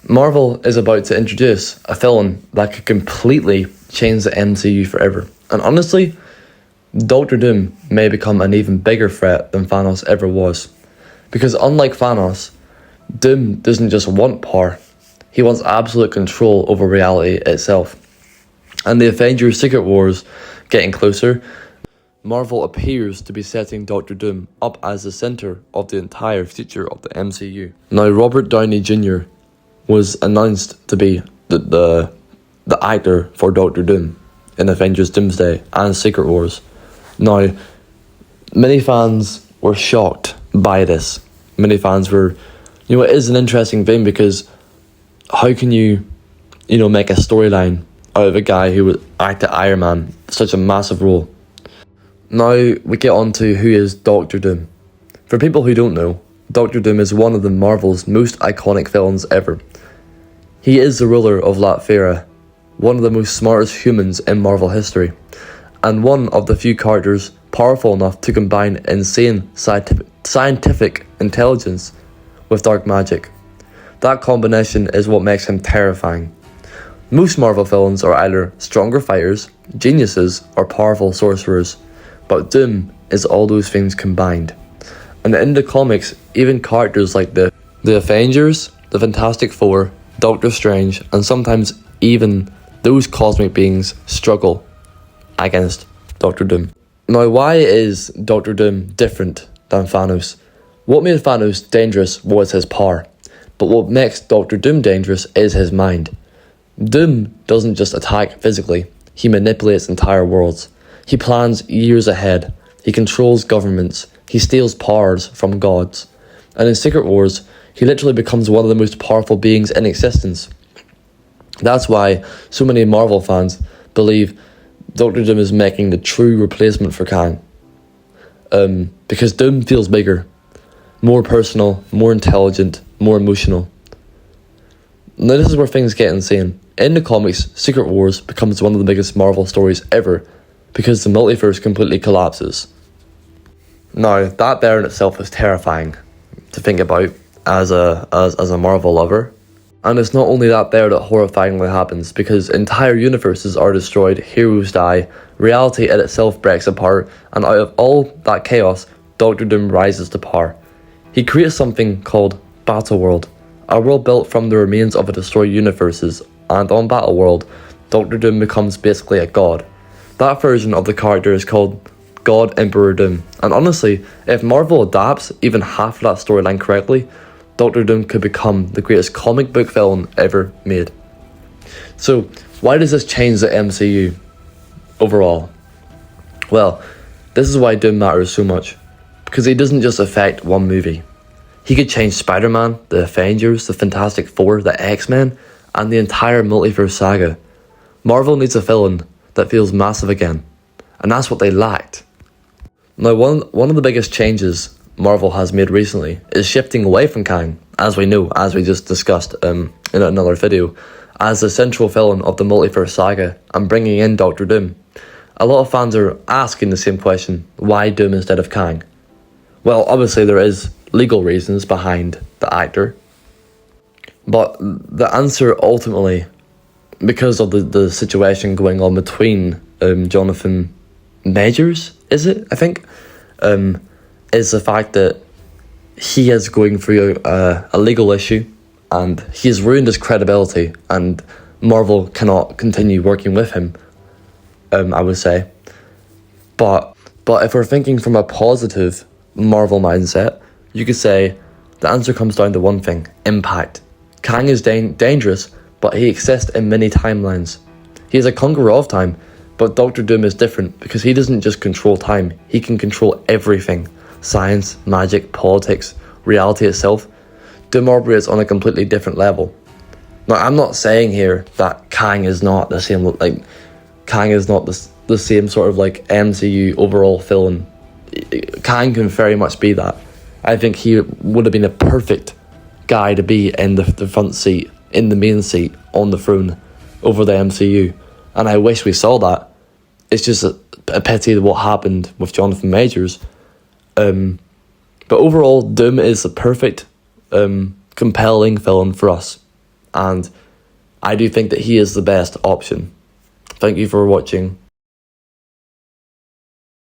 Marvel is about to introduce a villain that could completely change the MCU forever. And honestly, Doctor Doom may become an even bigger threat than Thanos ever was. Because unlike Thanos, Doom doesn't just want power, he wants absolute control over reality itself. And the Avengers Secret Wars getting closer, Marvel appears to be setting Doctor Doom up as the centre of the entire future of the MCU. Now, Robert Downey Jr. was announced to be the actor for Doctor Doom in Avengers Doomsday and Secret Wars. Now, many fans were shocked by this. Many fans were, it is an interesting thing because how can you make a storyline out of a guy who would act at Iron Man, such a massive role? Now we get on to who is Doctor Doom. For people who don't know, Doctor Doom is one of the Marvel's most iconic villains ever. He is the ruler of Latveria, one of the most smartest humans in Marvel history, and one of the few characters powerful enough to combine insane scientific intelligence with dark magic. That combination is what makes him terrifying. Most Marvel villains are either stronger fighters, geniuses, or powerful sorcerers, but Doom is all those things combined. And in the comics, even characters like the Avengers, the Fantastic Four, Doctor Strange, and sometimes even those cosmic beings struggle against Doctor Doom. Now, why is Doctor Doom different than Thanos? What made Thanos dangerous was his power, but what makes Doctor Doom dangerous is his mind. Doom doesn't just attack physically, he manipulates entire worlds. He plans years ahead, he controls governments, he steals powers from gods, and in Secret Wars, he literally becomes one of the most powerful beings in existence. That's why so many Marvel fans believe Doctor Doom is making the true replacement for Kang. Because Doom feels bigger, more personal, more intelligent, more emotional. Now this is where things get insane. In the comics, Secret Wars becomes one of the biggest Marvel stories ever because the multiverse completely collapses. Now, that there in itself is terrifying to think about as a Marvel lover. And it's not only that there that horrifyingly happens, because entire universes are destroyed, heroes die, reality in itself breaks apart, and out of all that chaos, Doctor Doom rises to power. He creates something called Battleworld, a world built from the remains of a destroyed universes, and on Battleworld, Doctor Doom becomes basically a god. That version of the character is called God Emperor Doom, and honestly, if Marvel adapts even half of that storyline correctly, Doctor Doom could become the greatest comic book villain ever made. So, why does this change the MCU overall? Well, this is why Doom matters so much, because he doesn't just affect one movie. He could change Spider-Man, the Avengers, the Fantastic Four, the X-Men, and the entire multiverse saga. Marvel needs a villain that feels massive again, and that's what they lacked. Now, one of the biggest changes Marvel has made recently is shifting away from Kang, as we know, as we just discussed in another video, as the central villain of the multiverse saga, and bringing in Doctor Doom. A lot of fans are asking the same question: why Doom instead of Kang? Well, obviously there is legal reasons behind the actor, but the answer ultimately, because of the situation going on between Jonathan Majors, is it? I think, is the fact that he is going through a legal issue, and he has ruined his credibility, and Marvel cannot continue working with him, I would say. But if we're thinking from a positive Marvel mindset, you could say the answer comes down to one thing: impact. Kang is dangerous, but he exists in many timelines. He is a conqueror of time, but Doctor Doom is different because he doesn't just control time, he can control everything. Science, magic, politics, reality itself. Doom operates on a completely different level. Now, I'm not saying here that Kang is not the same, Kang is not the same sort of MCU overall villain. Kang can very much be that. I think he would have been a perfect guy to be in the front seat, in the main seat, on the throne over the MCU. And I wish we saw that. It's just a pity what happened with Jonathan Majors. But overall, Doom is a perfect, compelling villain for us. And I do think that he is the best option. Thank you for watching.